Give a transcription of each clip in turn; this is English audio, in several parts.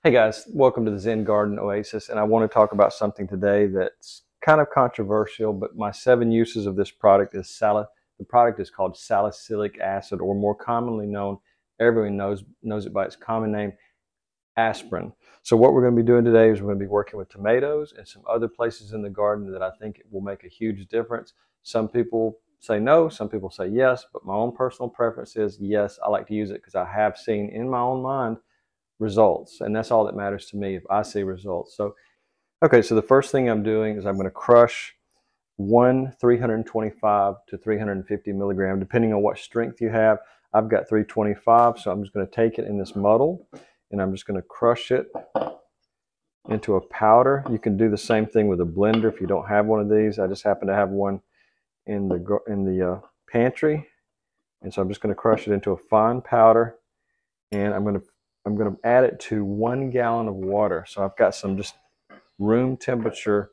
Hey guys, welcome to the Zen Garden Oasis, and I want to talk about something today that's kind of controversial, but my 7 uses of this product is the product is called salicylic acid, or more commonly known, everyone knows it by its common name, aspirin. So what we're going to be doing today is we're going to be working with tomatoes and some other places in the garden that I think it will make a huge difference. Some people say no, some people say yes, but my own personal preference is yes, I like to use it because I have seen in my own mind results, and that's all that matters to me if I see results. So the first thing I'm doing is I'm going to crush one 325 to 350 milligram, depending on what strength you have. I've got 325, so I'm just going to take it in this muddle and I'm just going to crush it into a powder. You can do the same thing with a blender if you don't have one of these. I just happen to have one in the pantry, and so I'm just going to crush it into a fine powder, and I'm going to add it to 1 gallon of water. So I've got some just room temperature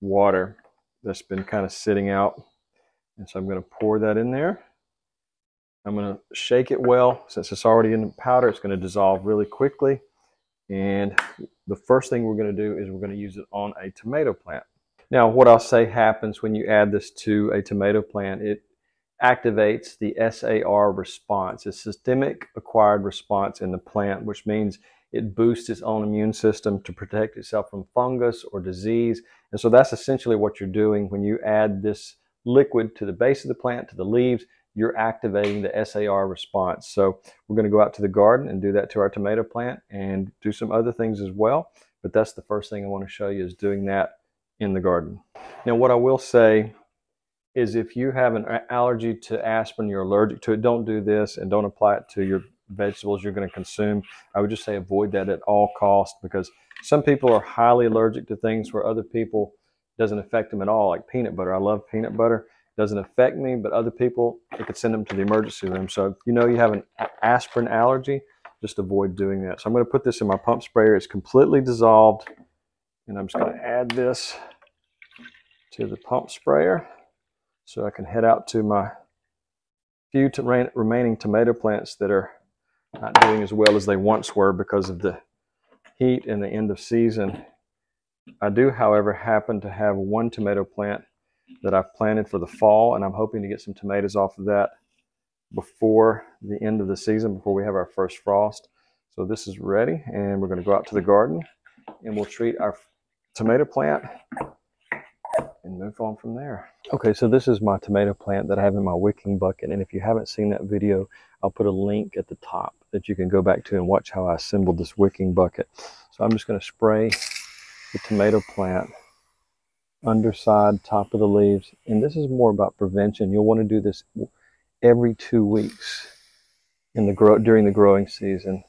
water that's been kind of sitting out. And so I'm going to pour that in there. I'm going to shake it well. Since it's already in the powder, it's going to dissolve really quickly. And the first thing we're going to do is we're going to use it on a tomato plant. Now, what I'll say happens when you add this to a tomato plant, it activates the SAR response, a systemic acquired response in the plant, which means it boosts its own immune system to protect itself from fungus or disease. And so that's essentially what you're doing when you add this liquid to the base of the plant, to the leaves. You're activating the SAR response. So we're going to go out to the garden and do that to our tomato plant and do some other things as well. But that's the first thing I want to show you, is doing that in the garden. Now, what I will say is if you have an allergy to aspirin, you're allergic to it, don't do this and don't apply it to your vegetables you're going to consume. I would just say avoid that at all costs, because some people are highly allergic to things where other people it doesn't affect them at all, like peanut butter. I love peanut butter. It doesn't affect me, but other people, it could send them to the emergency room. So if you know you have an aspirin allergy, just avoid doing that. So I'm going to put this in my pump sprayer. It's completely dissolved, and I'm just going to add this to the pump sprayer, so I can head out to my few remaining tomato plants that are not doing as well as they once were because of the heat and the end of season. I do, however, happen to have 1 tomato plant that I've planted for the fall, and I'm hoping to get some tomatoes off of that before the end of the season, before we have our first frost. So this is ready, and we're going to go out to the garden and we'll treat our tomato plant and move on from there. Okay, so this is my tomato plant that I have in my wicking bucket, and if you haven't seen that video, I'll put a link at the top that you can go back to and watch how I assembled this wicking bucket. So I'm just going to spray the tomato plant, underside, top of the leaves, and this is more about prevention. You'll want to do this every 2 weeks during the growing season.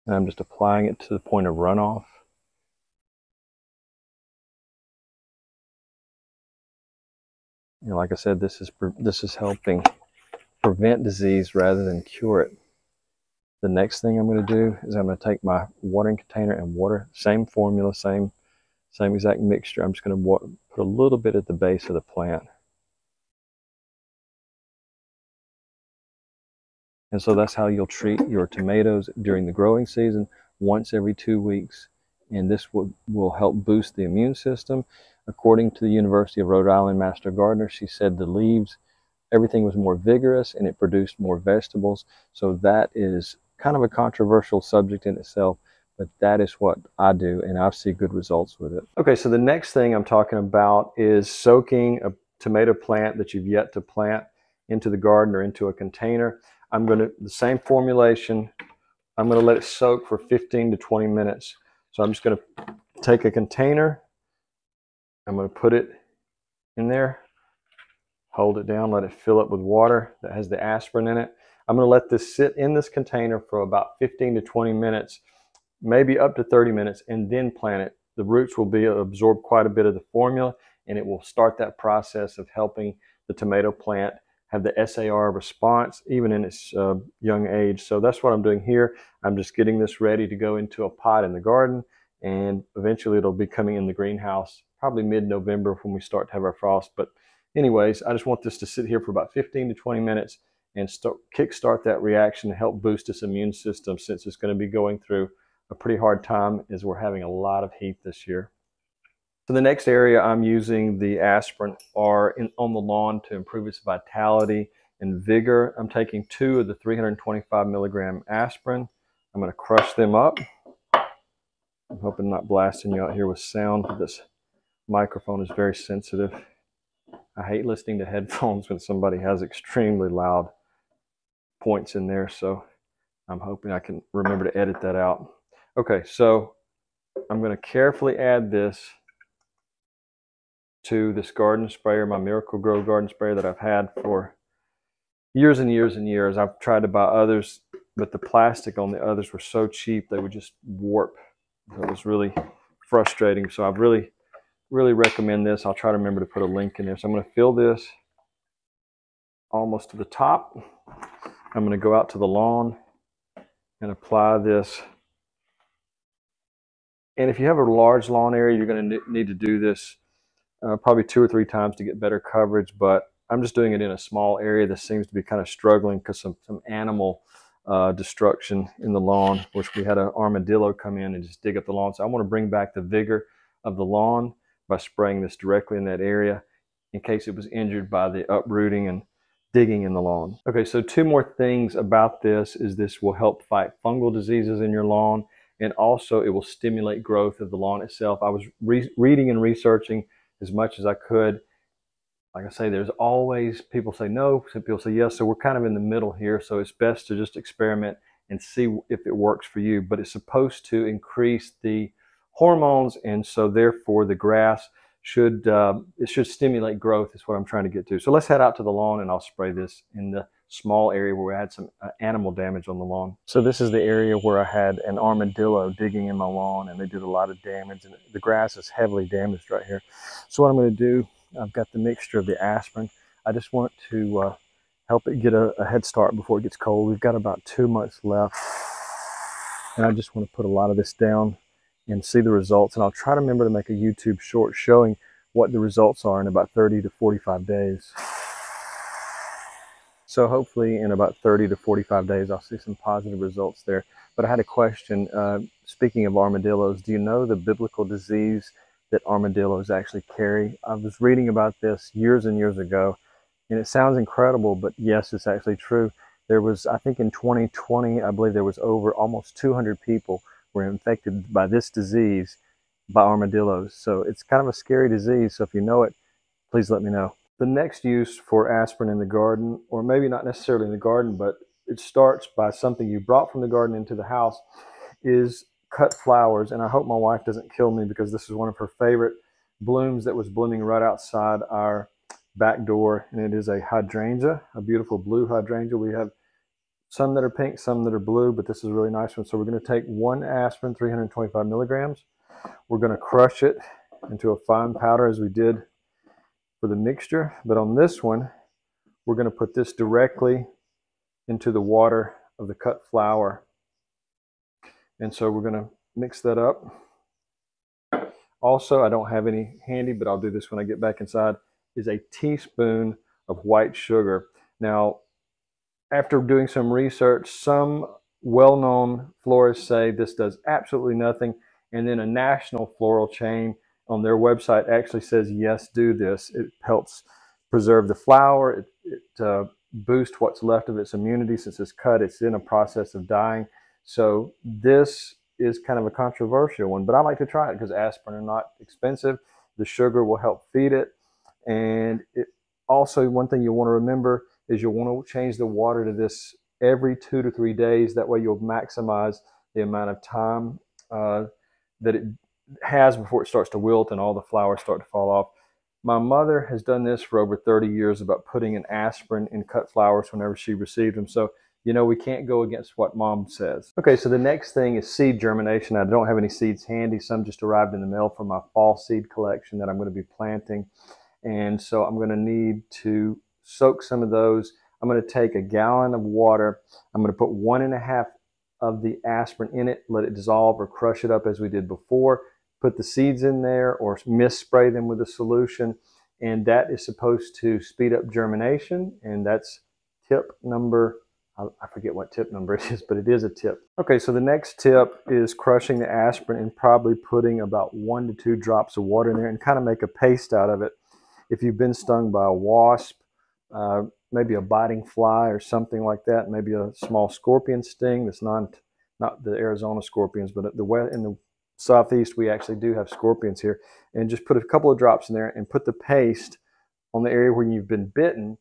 And I'm just applying it to the point of runoff. And like I said, this is helping prevent disease rather than cure it. The next thing I'm going to do is I'm going to take my watering container and water, same formula, same exact mixture. I'm just going to put a little bit at the base of the plant. And so that's how you'll treat your tomatoes during the growing season, once every 2 weeks. And this will help boost the immune system. According to the University of Rhode Island Master Gardener, she said the leaves, everything was more vigorous and it produced more vegetables. So that is kind of a controversial subject in itself, but that is what I do, and I see good results with it. Okay, so the next thing I'm talking about is soaking a tomato plant that you've yet to plant into the garden or into a container. The same formulation, I'm going to let it soak for 15 to 20 minutes. So I'm just going to take a container, I'm going to put it in there, hold it down, let it fill up with water that has the aspirin in it. I'm going to let this sit in this container for about 15 to 20 minutes, maybe up to 30 minutes, and then plant it. The roots will absorb quite a bit of the formula, and it will start that process of helping the tomato plant have the SAR response even in its young age. So that's what I'm doing here. I'm just getting this ready to go into a pot in the garden, and eventually it'll be coming in the greenhouse probably mid-November when we start to have our frost. But anyways, I just want this to sit here for about 15 to 20 minutes, and kickstart that reaction to help boost its immune system, since it's going to be going through a pretty hard time as we're having a lot of heat this year. So the next area I'm using the aspirin on the lawn to improve its vitality and vigor. I'm taking 2 of the 325 milligram aspirin. I'm going to crush them up. I'm hoping I'm not blasting you out here with sound. This microphone is very sensitive. I hate listening to headphones when somebody has extremely loud points in there, so I'm hoping I can remember to edit that out. Okay, so I'm going to carefully add this to this garden sprayer, my Miracle-Gro garden sprayer that I've had for years and years and years. I've tried to buy others, but the plastic on the others were so cheap they would just warp. So it was really frustrating. So I really recommend this. I'll try to remember to put a link in there. So I'm going to fill this almost to the top. I'm going to go out to the lawn and apply this. And if you have a large lawn area, you're going to need to do this probably 2 or 3 times to get better coverage, but I'm just doing it in a small area that seems to be kind of struggling because some animal destruction in the lawn, which we had an armadillo come in and just dig up the lawn. So I want to bring back the vigor of the lawn by spraying this directly in that area in case it was injured by the uprooting and digging in the lawn. Okay, so 2 more things about this is this will help fight fungal diseases in your lawn, and also it will stimulate growth of the lawn itself. I was reading and researching as much as I could. Like I say, there's always people say no, some people say yes, so we're kind of in the middle here. So it's best to just experiment and see if it works for you. But it's supposed to increase the hormones, and so therefore the grass should stimulate growth is what I'm trying to get to. So let's head out to the lawn and I'll spray this in the small area where we had some animal damage on the lawn. So this is the area where I had an armadillo digging in my lawn, and they did a lot of damage, and the grass is heavily damaged right here. So what I'm going to do, I've got the mixture of the aspirin. I just want to help it get a head start before it gets cold. We've got about 2 months left, and I just want to put a lot of this down and see the results. And I'll try to remember to make a YouTube short showing what the results are in about 30 to 45 days. So hopefully in about 30 to 45 days, I'll see some positive results there. But I had a question. Speaking of armadillos, do you know the biblical disease that armadillos actually carry? I was reading about this years and years ago, and it sounds incredible, but yes, it's actually true. There was, I think in 2020, I believe there was over almost 200 people were infected by this disease by armadillos. So it's kind of a scary disease. So if you know it, please let me know. The next use for aspirin in the garden, or maybe not necessarily in the garden, but it starts by something you brought from the garden into the house, is cut flowers. And I hope my wife doesn't kill me because this is one of her favorite blooms that was blooming right outside our back door. And it is a hydrangea, a beautiful blue hydrangea. We have some that are pink, some that are blue, but this is a really nice one. So we're going to take 1 aspirin, 325 milligrams. We're going to crush it into a fine powder as we did for the mixture. But on this one, we're going to put this directly into the water of the cut flower. And so we're going to mix that up. Also, I don't have any handy, but I'll do this when I get back inside, is a teaspoon of white sugar. Now, after doing some research, some well-known florists say this does absolutely nothing. And then a national floral chain on their website actually says, yes, do this. It helps preserve the flower. It boosts what's left of its immunity. Since it's cut, it's in a process of dying. So this is kind of a controversial one, but I like to try it because aspirin are not expensive. The sugar will help feed it. And it also, one thing you'll want to remember is you'll want to change the water to this every 2 to 3 days. That way you'll maximize the amount of time that it has before it starts to wilt and all the flowers start to fall off. My mother has done this for over 30 years about putting an aspirin in cut flowers whenever she received them. So, you know, we can't go against what mom says. Okay, so the next thing is seed germination. I don't have any seeds handy. Some just arrived in the mail from my fall seed collection that I'm going to be planting. And so I'm going to need to soak some of those. I'm going to take a gallon of water. I'm going to put 1.5 of the aspirin in it, let it dissolve or crush it up as we did before. Put the seeds in there or mis-spray them with a solution. And that is supposed to speed up germination. And that's tip number, I forget what tip number it is, but it is a tip. Okay, so the next tip is crushing the aspirin and probably putting about 1 to 2 drops of water in there and kind of make a paste out of it. If you've been stung by a wasp, maybe a biting fly or something like that, maybe a small scorpion sting that's not the Arizona scorpions, but in the southeast we actually do have scorpions here, and just put a couple of drops in there and put the paste on the area where you've been bitten,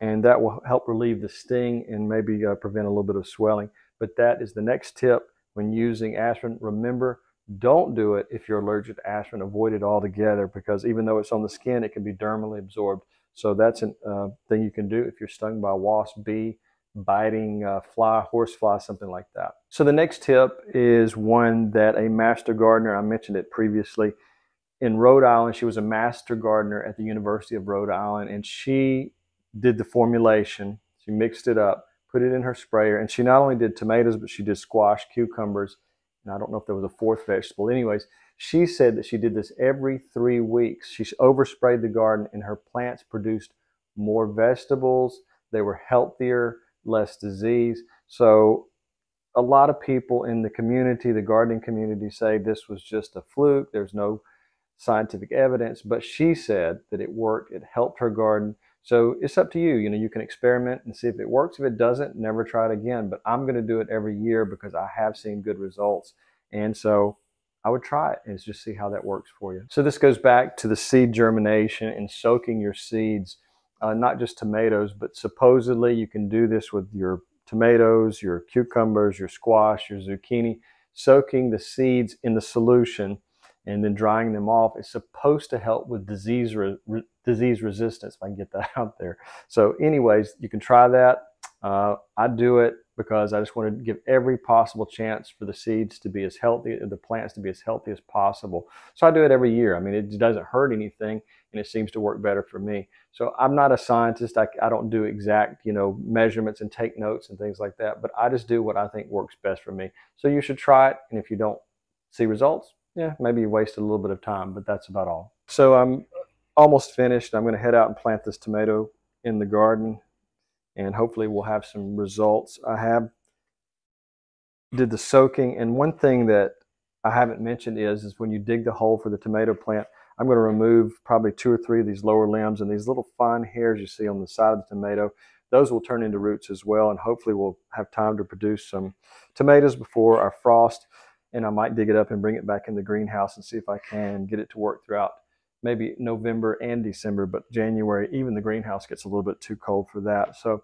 and that will help relieve the sting and maybe prevent a little bit of swelling. But that is the next tip when using aspirin. Remember, don't do it if you're allergic to aspirin. Avoid it altogether, because even though it's on the skin, it can be dermally absorbed. So that's a thing you can do if you're stung by a wasp, bee, biting fly, horsefly, something like that. So the next tip is one that a master gardener, I mentioned it previously, in Rhode Island. She was a master gardener at the University of Rhode Island, and she did the formulation. She mixed it up, put it in her sprayer, and she not only did tomatoes, but she did squash, cucumbers, and I don't know if there was a fourth vegetable. Anyways, she said that she did this every 3 weeks. She oversprayed the garden, and her plants produced more vegetables. They were healthier, less disease. So a lot of people in the community, the gardening community, say this was just a fluke. There's no scientific evidence, but she said that it worked. It helped her garden. So it's up to you. You can experiment and see if it works. If it doesn't, never try it again. But I'm going to do it every year because I have seen good results. And so I would try it and just see how that works for you. So this goes back to the seed germination and soaking your seeds, not just tomatoes, but supposedly you can do this with your tomatoes, your cucumbers, your squash, your zucchini. Soaking the seeds in the solution and then drying them off is supposed to help with disease resistance, if I can get that out there. So anyways, you can try that. I do it because I just want to give every possible chance for the seeds to be as healthy, the plants to be as healthy as possible. So I do it every year. I mean, it doesn't hurt anything, and it seems to work better for me. So I'm not a scientist. I don't do exact, measurements and take notes and things like that, but I just do what I think works best for me. So you should try it, and if you don't see results, yeah, maybe you wasted a little bit of time, but that's about all. So I'm almost finished. I'm going to head out and plant this tomato in the garden, and hopefully we'll have some results. I did the soaking, and one thing that I haven't mentioned is when you dig the hole for the tomato plant, I'm going to remove probably 2 or 3 of these lower limbs, and these little fine hairs you see on the side of the tomato, those will turn into roots as well, and hopefully we'll have time to produce some tomatoes before our frost. And I might dig it up and bring it back in the greenhouse and see if I can get it to work throughout maybe November and December, but January, even the greenhouse gets a little bit too cold for that. So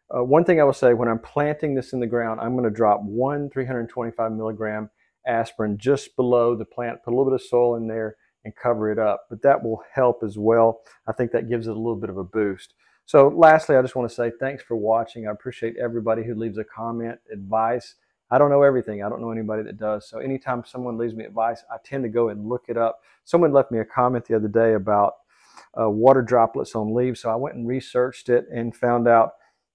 one thing I will say, when I'm planting this in the ground, I'm going to drop 1 325 milligram aspirin just below the plant, put a little bit of soil in there and cover it up. But that will help as well. I think that gives it a little bit of a boost. So lastly, I just want to say thanks for watching. I appreciate everybody who leaves a comment, advice. I don't know everything. I don't know anybody that does. So anytime someone leaves me advice, I tend to go and look it up. Someone left me a comment the other day about water droplets on leaves. So I went and researched it and found out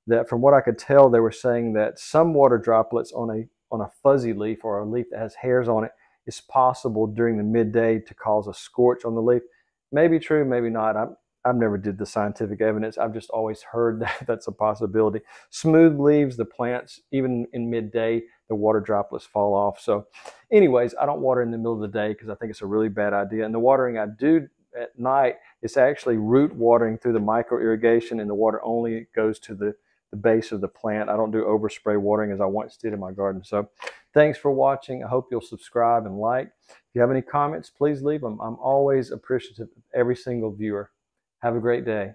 that from what I could tell, they were saying that some water droplets on a fuzzy leaf or a leaf that has hairs on it is possible during the midday to cause a scorch on the leaf. Maybe true, maybe not. I've never did the scientific evidence. I've just always heard that that's a possibility. Smooth leaves, the plants, even in midday, the water droplets fall off. So anyways, I don't water in the middle of the day because I think it's a really bad idea. And the watering I do at night, it's actually root watering through the micro irrigation, and the water only goes to the base of the plant. I don't do overspray watering as I once did in my garden. So thanks for watching. I hope you'll subscribe and like. If you have any comments, please leave them. I'm always appreciative of every single viewer. Have a great day.